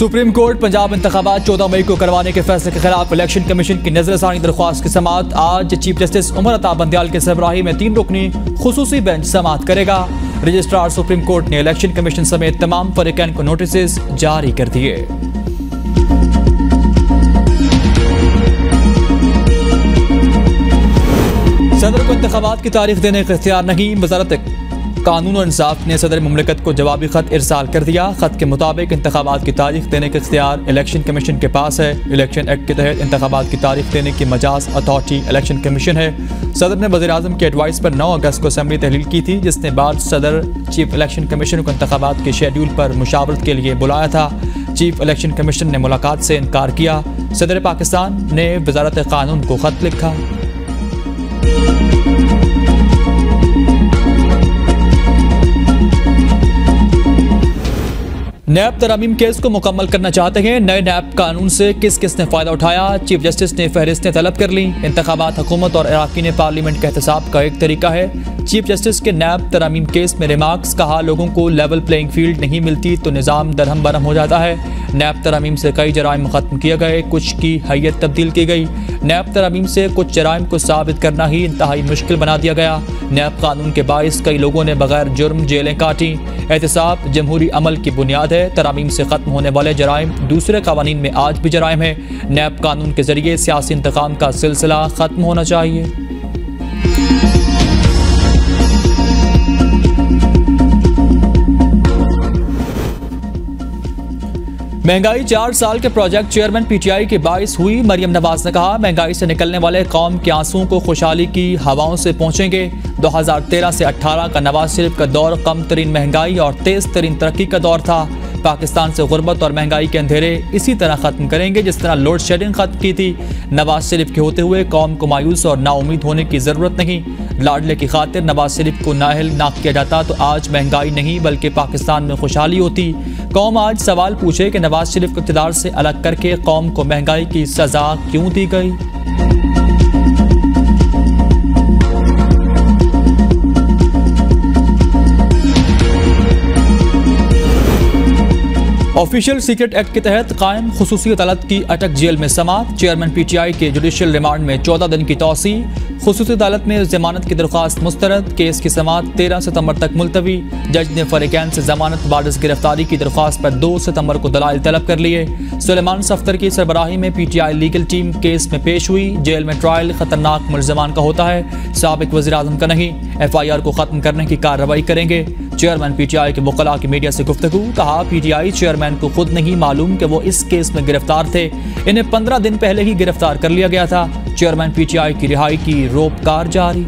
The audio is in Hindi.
सुप्रीम कोर्ट पंजाब इंतखाबात 14 मई को करवाने के फैसले के खिलाफ इलेक्शन कमीशन की नजरसानी दरख्वास्त की समाअत आज चीफ जस्टिस उमर अता बंदयाल के सरबराही में 3 रुकनी खुसूसी बेंच समाअत करेगा। रजिस्ट्रार सुप्रीम कोर्ट ने इलेक्शन कमीशन समेत तमाम फरीकैन को नोटिस जारी कर दिए। सदर को इंतखाबात की तारीख देने का इख्तियार नहीं। वजारत कानून और इंसाफ ने सदर मुमलिकत को जवाबी खत इरसाल कर दिया। खत के मुताबिक इंतखाबात की तारीख देने का इख्तियार इलेक्शन कमीशन के पास है। इलेक्शन एक्ट के तहत इंतखाबात की तारीख देने की मजाज अथॉरिटी इलेक्शन कमीशन है। सदर ने वज़ीर आज़म के एडवाइस पर 9 अगस्त को असम्बली तहलील की थी, जिसने बाद सदर चीफ इलेक्शन कमीशन को इंतखाबात के शेड्यूल पर मुशावरत के लिए बुलाया था। चीफ इलेक्शन कमीशन ने मुलाकात से इनकार किया। सदर पाकिस्तान ने वजारत कानून को खत लिखा। नैब तरमीम केस को मुकम्मल करना चाहते हैं। नए नैब कानून से किस किस ने फ़ायदा उठाया, चीफ जस्टिस ने फहरिस्तें तलब कर ली। इंतखाबात हुकूमत और अराकीन पार्लियामेंट का एहतसाब का एक तरीका है। चीफ जस्टिस के नैब तरमीम केस में रिमार्क्स, कहा लोगों को लेवल प्लेइंग फील्ड नहीं मिलती तो निज़ाम दरहम बरहम हो जाता है। नैब तरमीम से कई जराइम ख़त्म किए गए, कुछ की हैयत तब्दील की गई। नैब तरमीम से कुछ जराइम को साबित करना ही इंतहाई मुश्किल बना दिया गया। नैब कानून के बाइस कई लोगों ने बगैर जुर्म जेलें काटी। एहतसाब जमहूरी अमल की बुनियाद है। तरमीम से खत्म होने वाले जराइम दूसरे कवानीन में आज भी जराइम है। नैब कानून के जरिए सियासी इंतकाम का सिलसिला खत्म होना चाहिए। महंगाई 4 साल के प्रोजेक्ट चेयरमैन पीटीआई के बाइस हुई। मरियम नवाज ने कहा महंगाई से निकलने वाले कौम के आंसुओं को खुशहाली की हवाओं से पहुंचेंगे। 2013 से 18 का नवाज शरीफ का दौर कम तरीन महंगाई और तेज तरीन तरक्की का दौर था। पाकिस्तान से गुर्बत और महंगाई के अंधेरे इसी तरह खत्म करेंगे जिस तरह लोड शेडिंग खत्म की थी। नवाज शरीफ के होते हुए कौम को मायूस और नाउमीद होने की ज़रूरत नहीं। लाडले की खातिर नवाज शरीफ को नाअहल ना किया जाता तो आज महंगाई नहीं बल्कि पाकिस्तान में खुशहाली होती। कौम आज सवाल पूछे कि नवाज शरीफ को इक़्तिदार से अलग करके कौम को महंगाई की सज़ा क्यों दी गई। ऑफिशियल सीक्रेट एक्ट के तहत कायम खुसूसी अदालत की अटक जेल में समाअत। चेयरमैन पीटीआई के जुडिशियल रिमांड में 14 दिन की तौसी। खुसूसी अदालत में जमानत की दरख्वास्त मुस्तरद। केस की समाअत 13 सितंबर तक मुलतवी। जज ने फरीकैन से जमानत बारिश गिरफ्तारी की दरख्वास्त पर 2 सितंबर को दलाइल तलब कर लिए। सुलेमान सफ्तर की सरबराही में पीटीआई लीगल टीम केस में पेश हुई। जेल में ट्रायल खतरनाक मुल्ज़मान का होता है, साबिक वज़ीर आज़म का नहीं। FIR को खत्म करने की कार्रवाई करेंगे। चेयरमैन पीटीआई के वकला की मीडिया से गुफ्तगू, कहा पीटीआई चेयरमैन को खुद नहीं मालूम कि वो इस केस में गिरफ्तार थे। इन्हें 15 दिन पहले ही गिरफ्तार कर लिया गया था। चेयरमैन पीटीआई की रिहाई की रोपकार जारी।